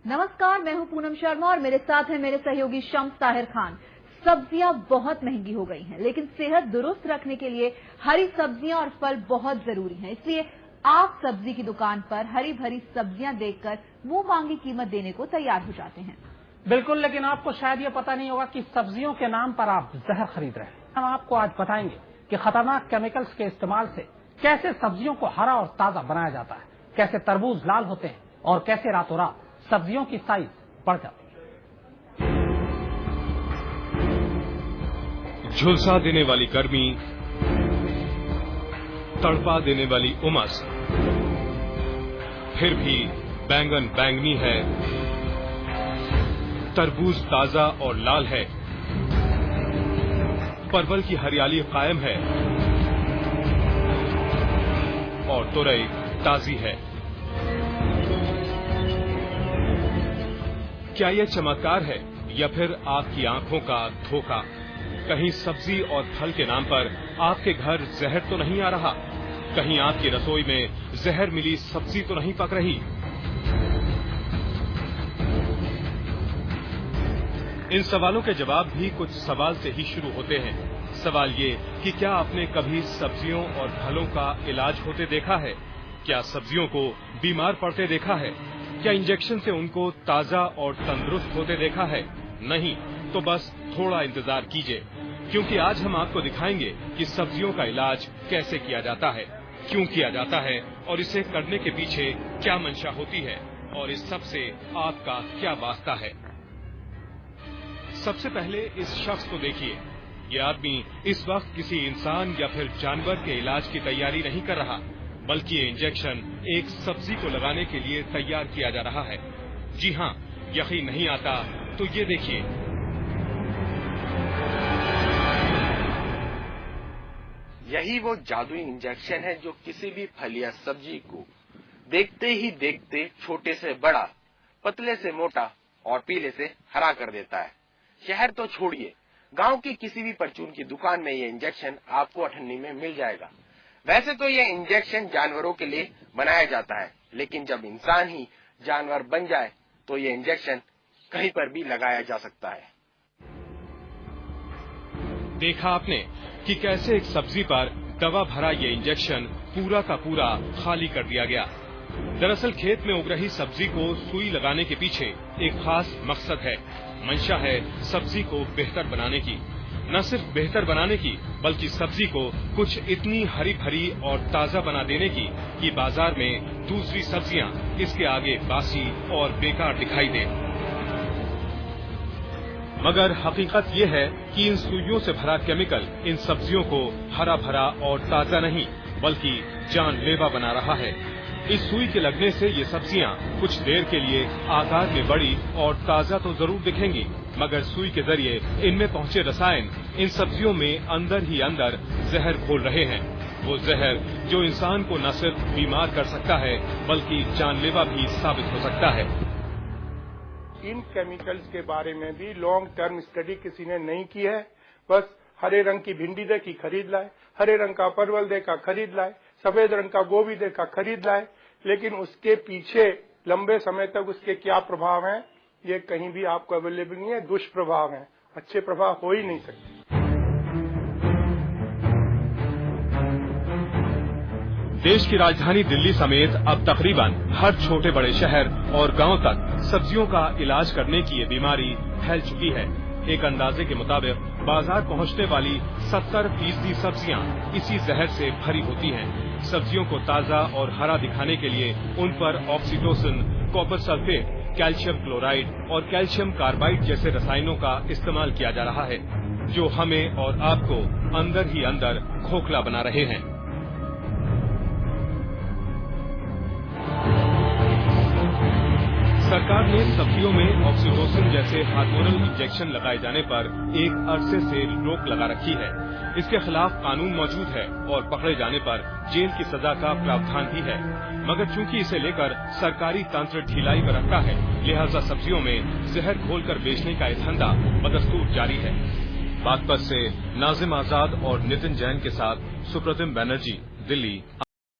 नमस्कार, मैं हूं पूनम शर्मा और मेरे साथ है मेरे सहयोगी शम्स ताहिर खान। सब्जियां बहुत महंगी हो गई हैं, लेकिन सेहत दुरुस्त रखने के लिए हरी सब्जियां और फल बहुत जरूरी हैं। इसलिए आप सब्जी की दुकान पर हरी भरी सब्जियां देखकर मुंह मांगी कीमत देने को तैयार हो जाते हैं। बिल्कुल, लेकिन आपको शायद ये पता नहीं होगा कि सब्जियों के नाम पर आप जहर खरीद रहे हैं। हम आपको आज बताएंगे कि खतरनाक केमिकल्स के इस्तेमाल से कैसे सब्जियों को हरा और ताजा बनाया जाता है, कैसे तरबूज लाल होते हैं और कैसे रातों रात सब्जियों की साइज बढ़ जाती है। झुलसा देने वाली गर्मी, तड़पा देने वाली उमस, फिर भी बैंगन बैंगनी है, तरबूज ताजा और लाल है, परवल की हरियाली कायम है और तुरई ताजी है। क्या यह चमत्कार है या फिर आपकी आंखों का धोखा? कहीं सब्जी और फल के नाम पर आपके घर जहर तो नहीं आ रहा? कहीं आपकी रसोई में जहर मिली सब्जी तो नहीं पक रही? इन सवालों के जवाब भी कुछ सवाल से ही शुरू होते हैं। सवाल ये कि क्या आपने कभी सब्जियों और फलों का इलाज होते देखा है? क्या सब्जियों को बीमार पड़ते देखा है? क्या इंजेक्शन से उनको ताजा और तंदुरुस्त होते देखा है? नहीं तो बस थोड़ा इंतजार कीजिए, क्योंकि आज हम आपको दिखाएंगे कि सब्जियों का इलाज कैसे किया जाता है, क्यों किया जाता है और इसे करने के पीछे क्या मंशा होती है और इस सब से आपका क्या वास्ता है। सबसे पहले इस शख्स को देखिए। ये आदमी इस वक्त किसी इंसान या फिर जानवर के इलाज की तैयारी नहीं कर रहा, बल्कि ये इंजेक्शन एक सब्जी को लगाने के लिए तैयार किया जा रहा है। जी हाँ, यकीन नहीं आता तो ये देखिए। यही वो जादुई इंजेक्शन है जो किसी भी फल या सब्जी को देखते ही देखते छोटे से बड़ा, पतले से मोटा और पीले से हरा कर देता है। शहर तो छोड़िए, गांव की किसी भी परचून की दुकान में ये इंजेक्शन आपको अठन्नी में मिल जाएगा। वैसे तो ये इंजेक्शन जानवरों के लिए बनाया जाता है, लेकिन जब इंसान ही जानवर बन जाए तो ये इंजेक्शन कहीं पर भी लगाया जा सकता है। देखा आपने कि कैसे एक सब्जी पर दवा भरा ये इंजेक्शन पूरा का पूरा खाली कर दिया गया। दरअसल खेत में उग रही सब्जी को सुई लगाने के पीछे एक खास मकसद है। मंशा है सब्जी को बेहतर बनाने की। न सिर्फ बेहतर बनाने की, बल्कि सब्जी को कुछ इतनी हरी भरी और ताजा बना देने की कि बाजार में दूसरी सब्जियां इसके आगे बासी और बेकार दिखाई दे। मगर हकीकत ये है कि इन सुइयों से भरा केमिकल इन सब्जियों को हरा भरा और ताजा नहीं, बल्कि जानलेवा बना रहा है। इस सुई के लगने से ये सब्जियां कुछ देर के लिए आकार में बड़ी और ताजा तो जरूर दिखेंगी, मगर सुई के जरिए इनमें पहुंचे रसायन इन सब्जियों में अंदर ही अंदर जहर घोल रहे हैं। वो जहर जो इंसान को न सिर्फ बीमार कर सकता है, बल्कि जानलेवा भी साबित हो सकता है। इन केमिकल्स के बारे में भी लॉन्ग टर्म स्टडी किसी ने नहीं की है। बस हरे रंग की भिंडी देखी खरीद लाए, हरे रंग का परवल देखा खरीद लाए, सफेद रंग का गोभी देखा खरीद लाए, लेकिन उसके पीछे लंबे समय तक उसके क्या प्रभाव हैं ये कहीं भी आपको अवेलेबल नहीं है। दुष्प्रभाव हैं, अच्छे प्रभाव हो ही नहीं सकते। देश की राजधानी दिल्ली समेत अब तकरीबन हर छोटे बड़े शहर और गांव तक सब्जियों का इलाज करने की ये बीमारी फैल चुकी है। एक अंदाजे के मुताबिक बाजार पहुंचने वाली 70% सब्जियां इसी जहर से भरी होती हैं। सब्जियों को ताजा और हरा दिखाने के लिए उन पर oxytocin, copper sulphate, calcium chloride और कैल्शियम कार्बाइड जैसे रसायनों का इस्तेमाल किया जा रहा है, जो हमें और आपको अंदर ही अंदर खोखला बना रहे हैं। सरकार ने सब्जियों में ऑक्सीटोसिन जैसे हार्मोनल इंजेक्शन लगाए जाने पर एक अरसे से रोक लगा रखी है। इसके खिलाफ कानून मौजूद है और पकड़े जाने पर जेल की सजा का प्रावधान भी है, मगर चूंकि इसे लेकर सरकारी तंत्र ढिलाई बरतता है, लिहाजा सब्जियों में जहर घोलकर बेचने का यह धंधा बदस्तूर जारी है। बागपत से नाजिम आजाद और नितिन जैन के साथ सुप्रतिम बैनर्जी, दिल्ली।